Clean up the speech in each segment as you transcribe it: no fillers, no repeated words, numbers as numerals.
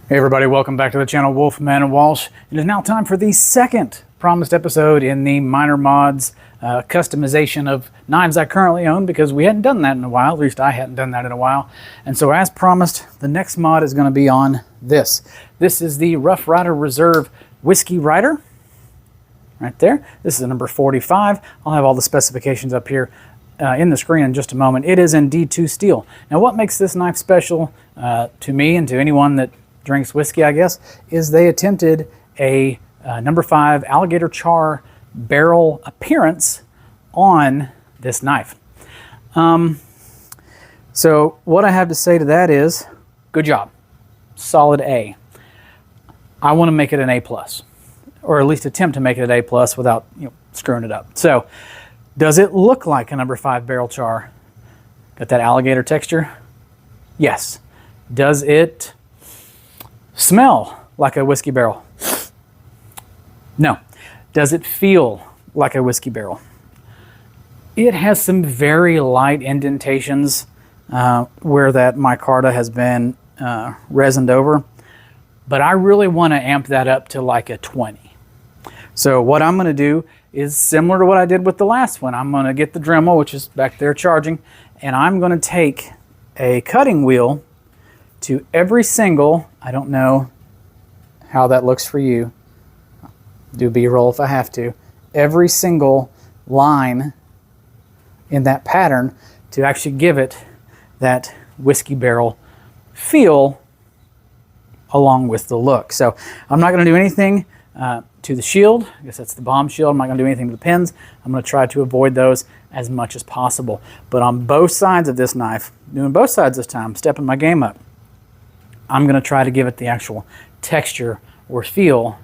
Hey everybody, welcome back to the channel Wolfman and Walsh. It is now time for the second promised episode in the minor mods customization of knives I currently own, because we hadn't done that in a while. At least I hadn't done that in a while. And so as promised, the next mod is going to be on this. This is the Rough Ryder Reserve Whiskey Ryder. Right there. This is the number 45. I'll have all the specifications up here in the screen in just a moment. It is in D2 steel. Now what makes this knife special to me and to anyone that drinks whiskey, I guess, is they attempted a number 5 alligator char barrel appearance on this knife. So what I have to say to that is, good job. Solid A. I want to make it an A+, or at least attempt to make it an A+ without screwing it up. So, does it look like a number 5 barrel char? Got that alligator texture? Yes. Does it smell like a whiskey barrel? No. Does it feel like a whiskey barrel? It has some very light indentations where that micarta has been resined over, but I really want to amp that up to like a 20. So what I'm going to do is similar to what I did with the last one. I'm going to get the Dremel, which is back there charging, and I'm going to take a cutting wheel to every single, I don't know how that looks for you, do B-roll if I have to, every single line in that pattern to actually give it that whiskey barrel feel along with the look. So I'm not going to do anything to the shield. I guess that's the bomb shield. I'm not going to do anything to the pins. I'm going to try to avoid those as much as possible. But on both sides of this knife, doing both sides this time, stepping my game up, I'm going to try to give it the actual texture or feel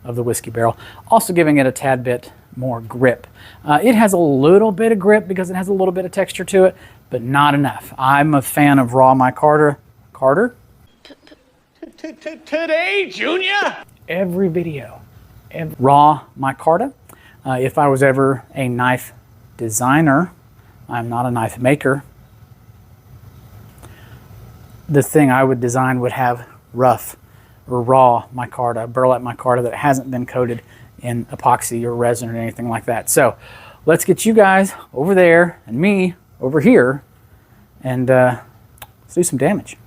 of the whiskey barrel, also giving it a tad bit more grip. It has a little bit of grip because it has a little bit of texture to it, but not enough. I'm a fan of raw micarta. Today, Junior? Every video. Raw micarta. If I was ever a knife designer, I'm not a knife maker, the thing I would design would have rough or raw micarta, burlap micarta that hasn't been coated in epoxy or resin or anything like that. So let's get you guys over there and me over here, and let's do some damage.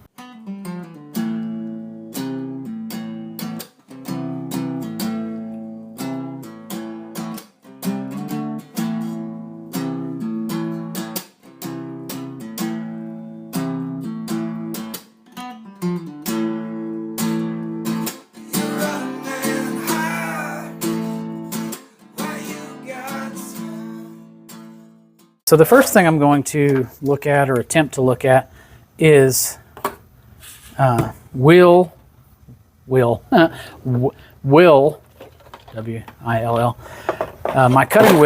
So the first thing I'm going to look at, or attempt to look at, is Will, W-I-L-L, my cutting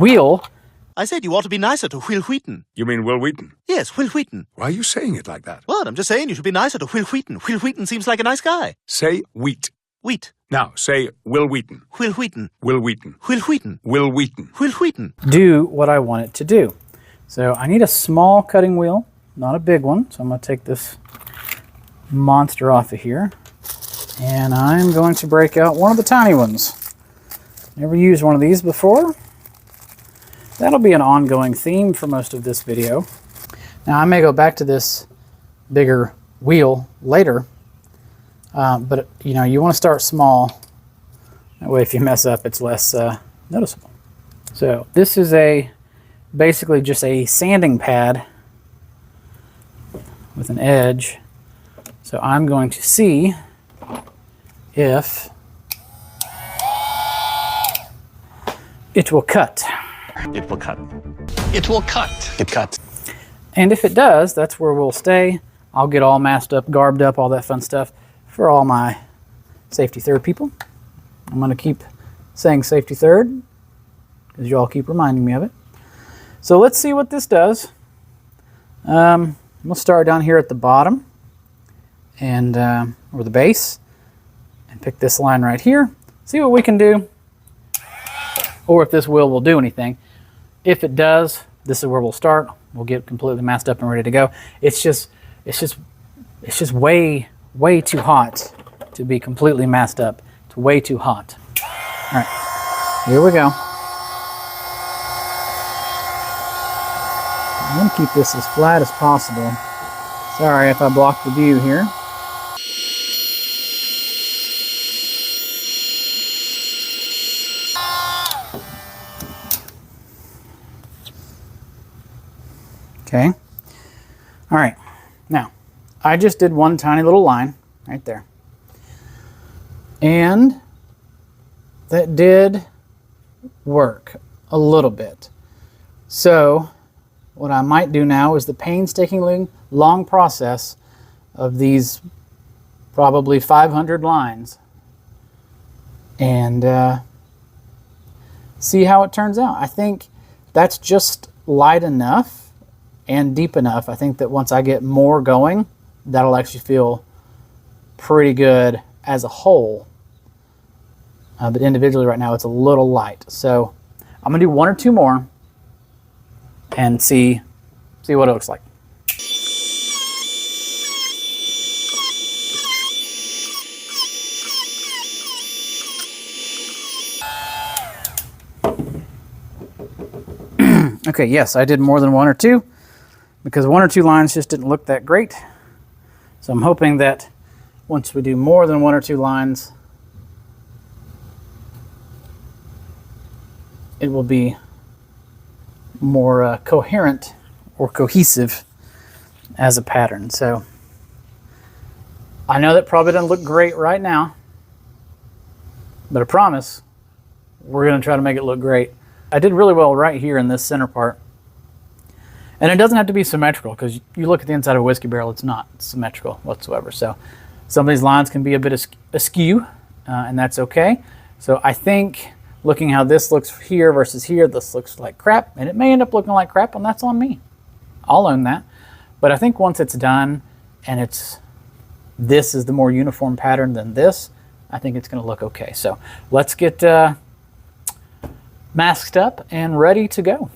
wheel. I said you ought to be nicer to Will Wheaton. You mean Will Wheaton? Yes, Will Wheaton. Why are you saying it like that? What? I'm just saying you should be nicer to Will Wheaton. Will Wheaton seems like a nice guy. Say wheat. Wheat. Now, say Will Wheaton. Will Wheaton. Will Wheaton. Will Wheaton. Will Wheaton. Will Wheaton. Do what I want it to do. So I need a small cutting wheel, not a big one. So I'm going to take this monster off of here, and I'm going to break out one of the tiny ones. Never used one of these before. That'll be an ongoing theme for most of this video. Now I may go back to this bigger wheel later, but you want to start small. That way if you mess up, it's less noticeable. So this is basically just a sanding pad with an edge. So I'm going to see if it will cut. It will cut. It will cut. It cut. And if it does, that's where we'll stay. I'll get all masked up, garbed up, all that fun stuff for all my safety third people. I'm going to keep saying safety third because you all keep reminding me of it. So let's see what this does. We'll start down here at the bottom, and or the base, and pick this line right here. See what we can do, or if this wheel will do anything. If it does, this is where we'll start. We'll get completely masked up and ready to go. It's just It's just way, way too hot to be completely masked up. It's way too hot. All right, here we go. I want to keep this as flat as possible. Sorry if I blocked the view here. Okay. All right. Now, I just did one tiny little line right there. And that did work a little bit. So, what I might do now is the painstakingly long process of these probably 500 lines and see how it turns out. I think that's just light enough and deep enough. I think that once I get more going, that'll actually feel pretty good as a whole. But individually right now it's a little light. So I'm gonna do one or two more and see what it looks like. Okay, yes, I did more than one or two because one or two lines just didn't look that great. So I'm hoping that once we do more than one or two lines, it will be more coherent or cohesive as a pattern. So I know that probably doesn't look great right now, but I promise we're going to try to make it look great. I did really well right here in this center part. And it doesn't have to be symmetrical because you look at the inside of a whiskey barrel, it's not symmetrical whatsoever. So some of these lines can be a bit askew, and that's okay. So I think looking how this looks here versus here, this looks like crap, and it may end up looking like crap, and that's on me. I'll own that. But I think once it's done and this is the more uniform pattern than this, I think it's going to look okay. So let's get masked up and ready to go.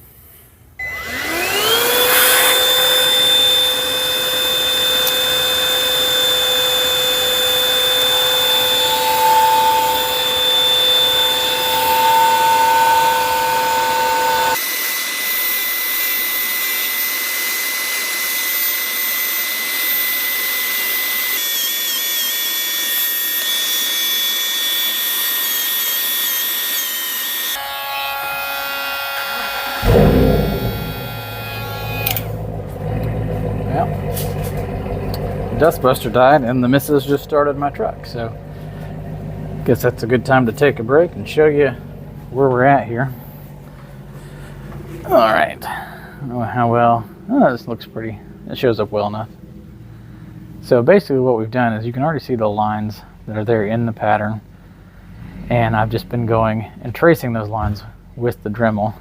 Dustbuster died and the missus just started my truck, so I guess that's a good time to take a break and show you where we're at here. All right, I don't know how well. Oh, this looks pretty. It shows up well enough. So basically what we've done is you can already see the lines that are there in the pattern, and I've just been going and tracing those lines with the Dremel.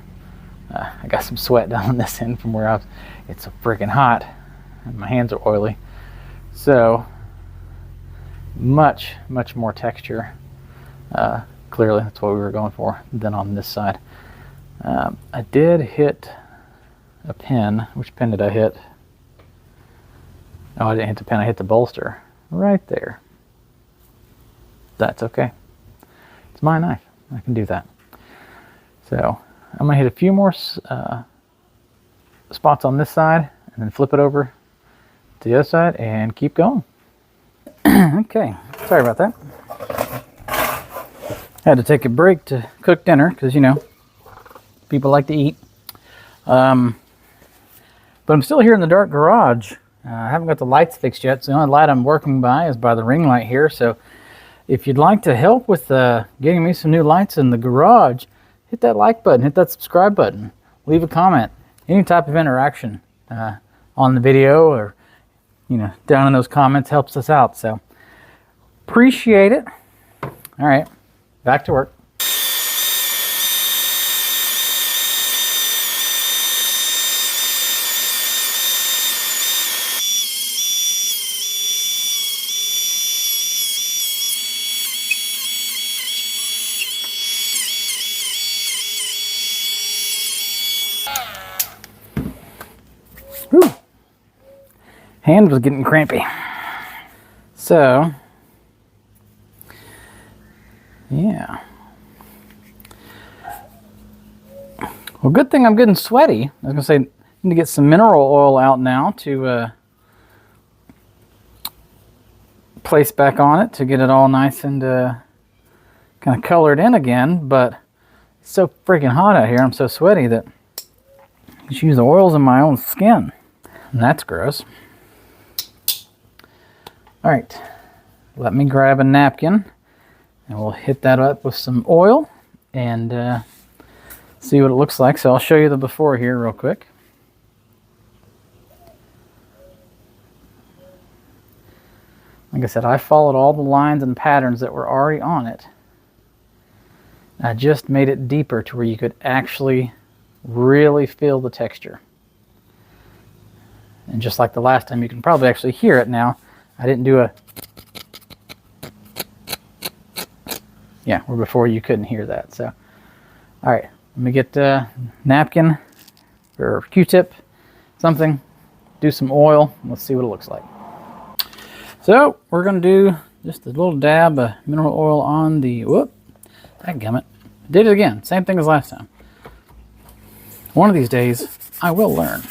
I got some sweat down on this end from where it's so freaking hot and my hands are oily. So much more texture. Clearly that's what we were going for than on this side. I did hit a pin. Which pin did I hit? Oh, I didn't hit the pin, I hit the bolster right there. That's okay. It's my knife, I can do that. So I'm gonna hit a few more spots on this side and then flip it over to the other side and keep going. Okay, sorry about that. Had to take a break to cook dinner because, you know, people like to eat. But I'm still here in the dark garage. I haven't got the lights fixed yet, so the only light I'm working by is by the ring light here. So if you'd like to help with getting me some new lights in the garage, hit that like button, hit that subscribe button, leave a comment, any type of interaction on the video or, you know, down in those comments helps us out. So appreciate it. All right, back to work. Whew. Hand was getting crampy. So, yeah. Well, good thing I'm getting sweaty. I was going to say, I need to get some mineral oil out now to place back on it to get it all nice and kind of colored in again. But it's so freaking hot out here. I'm so sweaty that I just use the oils in my own skin. And that's gross. All right, let me grab a napkin and we'll hit that up with some oil and see what it looks like. So I'll show you the before here real quick. Like I said, I followed all the lines and patterns that were already on it. I just made it deeper to where you could actually really feel the texture. And just like the last time, you can probably actually hear it now. I didn't do a... Yeah, where before you couldn't hear that. So, all right, let me get a napkin or Q-tip, something, do some oil. Let's see what it looks like. So we're going to do just a little dab of mineral oil on the... Whoop, dadgummit. Did it again. Same thing as last time. One of these days, I will learn.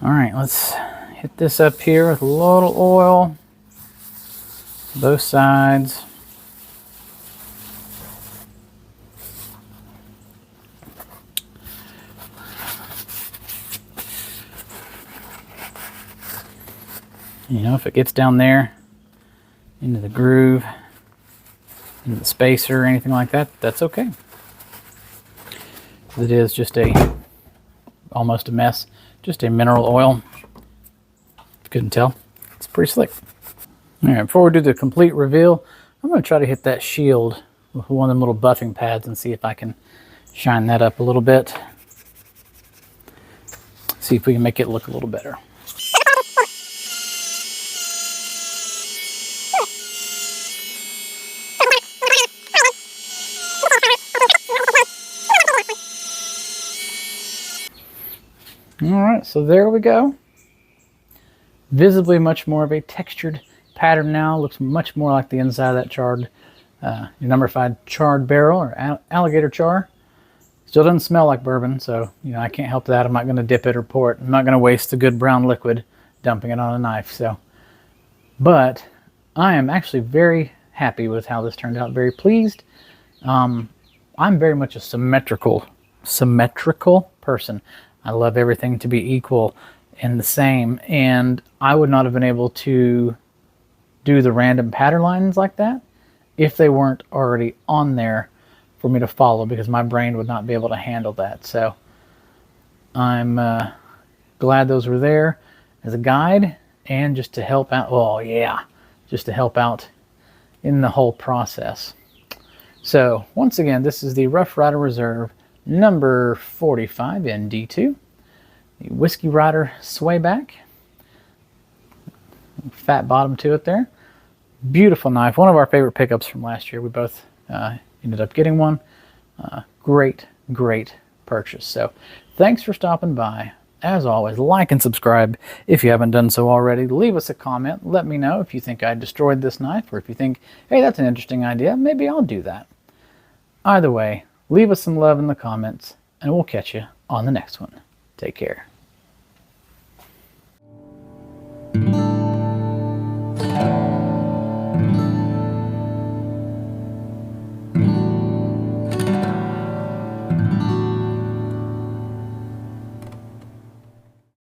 All right, let's hit this up here with a little oil, both sides. You know, if it gets down there into the groove, into the spacer or anything like that, that's okay. It is just almost a mess. Just a mineral oil. If you couldn't tell, it's pretty slick. All right, before we do the complete reveal, I'm going to try to hit that shield with one of them little buffing pads and see if I can shine that up a little bit. See if we can make it look a little better. All right, so there we go. Visibly much more of a textured pattern now. Looks much more like the inside of that charred, your number 5 charred barrel or alligator char. Still doesn't smell like bourbon, so you know I can't help that. I'm not going to dip it or pour it. I'm not going to waste the good brown liquid dumping it on a knife. So, but I am actually very happy with how this turned out. Very pleased. I'm very much a symmetrical person. I love everything to be equal and the same, and I would not have been able to do the random pattern lines like that if they weren't already on there for me to follow, because my brain would not be able to handle that. So I'm glad those were there as a guide and just to help out. Oh yeah, just to help out in the whole process. So once again, this is the Rough Rider Reserve number 45 in D2, the Whiskey Rider swayback, fat bottom to it there. Beautiful knife, one of our favorite pickups from last year. We both ended up getting one. Great purchase. So thanks for stopping by. As always, like and subscribe if you haven't done so already. Leave us a comment. Let me know if you think I destroyed this knife, or if you think, hey, that's an interesting idea, maybe I'll do that. Either way, leave us some love in the comments, and we'll catch you on the next one. Take care.